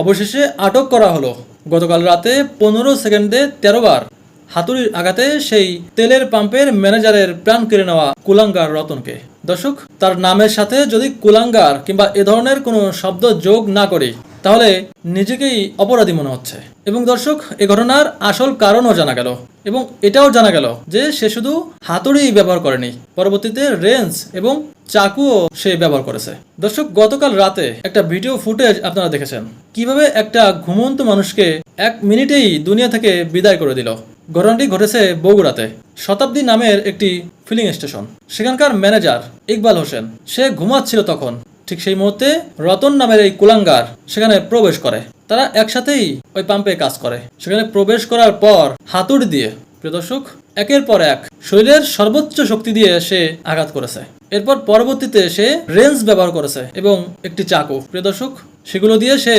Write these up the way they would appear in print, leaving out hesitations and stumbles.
অবশেষে আটক করা হলো। গতকাল রাতে 15 সেকেন্ডে 13 বার হাতুড়ির আঘাতে সেই তেলের পাম্পের ম্যানেজারের প্রাণ কেড়ে নেওয়া কুলাঙ্গার রতনকে। দর্শক, তার নামের সাথে যদি কুলাঙ্গার কিংবা এ ধরনের কোনো শব্দ যোগ না করি তাহলে নিজেকেই অপরাধী মনে হচ্ছে। এবং দর্শক, এ ঘটনার আসল কারণও জানা গেল এবং এটাও জানা গেল যে সে শুধু হাতুড়ি ব্যবহার করেনি, পরবর্তীতে রেঞ্জ এবং চাকুও সে ব্যবহার করেছে। দর্শক, গতকাল রাতে একটা ভিডিও ফুটেজ আপনারা দেখেছেন কিভাবে একটা ঘুমন্ত মানুষকে 1 মিনিটেই দুনিয়া থেকে বিদায় করে দিল। ঘটনাটি ঘটেছে বগুড়াতে শতাব্দী নামের একটি ফিলিং স্টেশন। সেখানকার ম্যানেজার ইকবাল হোসেন সে ঘুমাচ্ছিল তখন। ঠিক সেই মুহূর্তে রতন নামের এই কুলাঙ্গার সেখানে প্রবেশ করে। তারা একসাথেই ওই পাম্পে কাজ করে। সেখানে প্রবেশ করার পর হাতুড়ি দিয়ে, প্রিয় দর্শক, একের পর এক শরীরের সর্বোচ্চ শক্তি দিয়ে সে আঘাত করেছে। এরপর পরবর্তীতে সে রেঞ্জ ব্যবহার করেছে এবং একটি চাকু, প্রিয় দর্শক, সেগুলো দিয়ে সে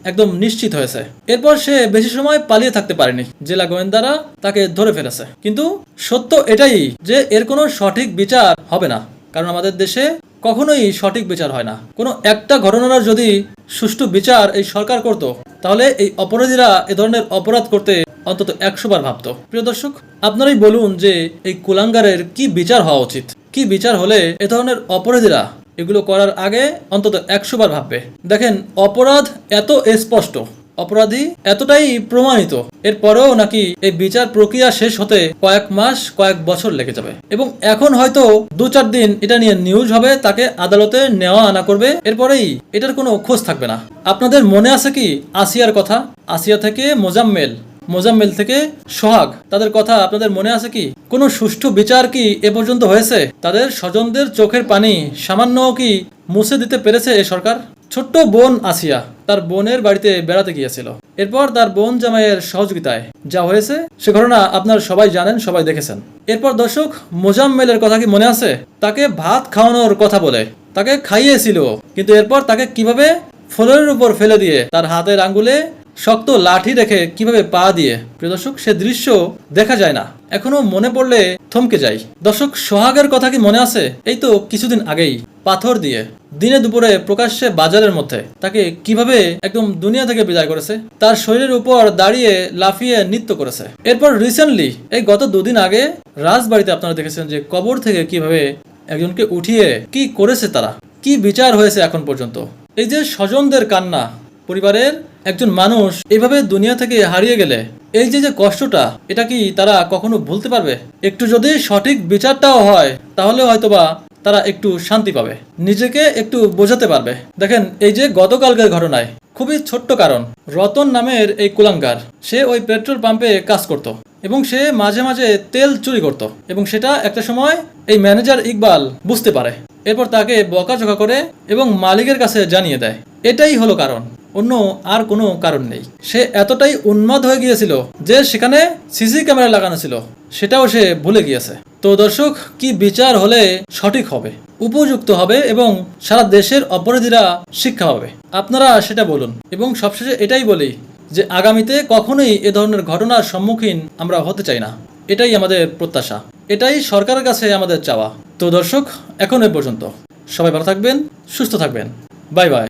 একদম নিশ্চিত হয়েছে। এরপর সে বেশি সময় পালিয়ে থাকতে পারেনি, জেলা গোয়েন্দারা তাকে ধরে ফেলেছে। কিন্তু সত্য এটাই যে এর কোনো সঠিক বিচার হবে না, কারণ আমাদের দেশে কখনোই সঠিক বিচার হয় না। কোনো একটা ঘটনার যদি সুষ্ঠু বিচার এই সরকার করত তাহলে এই অপরাধীরা এ ধরনের অপরাধ করতে অন্তত 100 বার ভাবত। প্রিয় দর্শক, আপনারাই বলুন যে এই কুলাঙ্গারের কি বিচার হওয়া উচিত, কি বিচার হলে এ ধরনের অপরাধীরা এগুলো করার আগে অন্তত 100 বার ভাববে। দেখেন, অপরাধ এত স্পষ্ট, অপরাধী এতটাই প্রমাণিত, এরপরেও নাকি এই বিচার প্রক্রিয়া শেষ হতে কয়েক মাস কয়েক বছর লেগে যাবে। এবং এখন হয়তো 2-4 দিন এটা নিয়ে নিউজ হবে, তাকে আদালতে নেওয়া আনা করবে, এরপরেই এটার কোনো খোঁজ থাকবে না। আপনাদের মনে আছে কি আসিয়ার কথা? আসিয়া থেকে মোজাম্মেল, মোজাম্মেল থেকে সোহাগ, তাদের কথা আপনাদের মনে আছে কি? কোনো সুষ্ঠু বিচার কি এ পর্যন্ত হয়েছে? তাদের স্বজনদের চোখের পানি সামান্য কি মুছে দিতে পেরেছে এ সরকার? ছোট্ট বোন আসিয়া তার বোনের বাড়িতে বেড়াতে গিয়েছিল। এরপর তার বোন জামাইয়ের সহযোগিতায় যা হয়েছে সে ঘটনা আপনারা সবাই জানেন, সবাই দেখেছেন। এরপর দর্শক, মোজাম্মেলের কথা কি মনে আছে? তাকে ভাত খাওয়ানোর কথা বলে তাকে খাইয়েছিল, কিন্তু এরপর তাকে কিভাবে ফ্লোরের উপর ফেলে দিয়ে তার হাতের আঙ্গুলে শক্ত লাঠি রেখে কিভাবে পা দিয়ে, প্রিয় দর্শক, সে দৃশ্য দেখা যায় না, এখনো মনে পড়লে থমকে যাই। দর্শক, সোহাগের কথা কি মনে আছে? এই তো কিছুদিন আগেই পাথর দিয়ে দিনে দুপুরে প্রকাশ্যে বাজারের মধ্যে তাকে কিভাবে একদম দুনিয়া থেকে বিদায় করেছে, তার শরীরের উপর দাঁড়িয়ে লাফিয়ে নৃত্য করেছে। এরপর রিসেন্টলি এই গত 2 দিন আগে রাজবাড়িতে আপনারা দেখেছেন যে কবর থেকে কিভাবে একজনকে উঠিয়ে কি করেছে তারা, কি বিচার হয়েছে এখন পর্যন্ত। এই যে স্বজনদের কান্না, পরিবারের একজন মানুষ এইভাবে দুনিয়া থেকে হারিয়ে গেলে এই যে কষ্টটা, এটা কি তারা কখনো ভুলতে পারবে? একটু যদি সঠিক বিচারটাও হয় তাহলে হয়তোবা তারা একটু শান্তি পাবে, নিজেকে একটু বোঝাতে পারবে। দেখেন, এই যে গতকালকের ঘটনায় খুবই ছোট্ট কারণ, রতন নামের এই কুলাঙ্গার সে ওই পেট্রোল পাম্পে কাজ করত এবং সে মাঝে মাঝে তেল চুরি করত এবং সেটা একটা সময় এই ম্যানেজার ইকবাল বুঝতে পারে। এরপর তাকে বকাঝকা করে এবং মালিকের কাছে জানিয়ে দেয়। এটাই হলো কারণ, অন্য আর কোনো কারণ নেই। সে এতটাই উন্মাদ হয়ে গিয়েছিল যে সেখানে সিসি ক্যামেরা লাগানো ছিল সেটাও সে ভুলে গিয়েছে। তো দর্শক, কি বিচার হলে সঠিক হবে, উপযুক্ত হবে এবং সারা দেশের অপরাধীরা শিক্ষা পাবে, আপনারা সেটা বলুন। এবং সবশেষে এটাই বলি যে আগামীতে কখনোই এ ধরনের ঘটনার সম্মুখীন আমরা হতে চাই না, এটাই আমাদের প্রত্যাশা, এটাই সরকারের কাছে আমাদের চাওয়া। তো দর্শক, এখন এ পর্যন্ত, সবাই ভালো থাকবেন, সুস্থ থাকবেন, বাই বাই।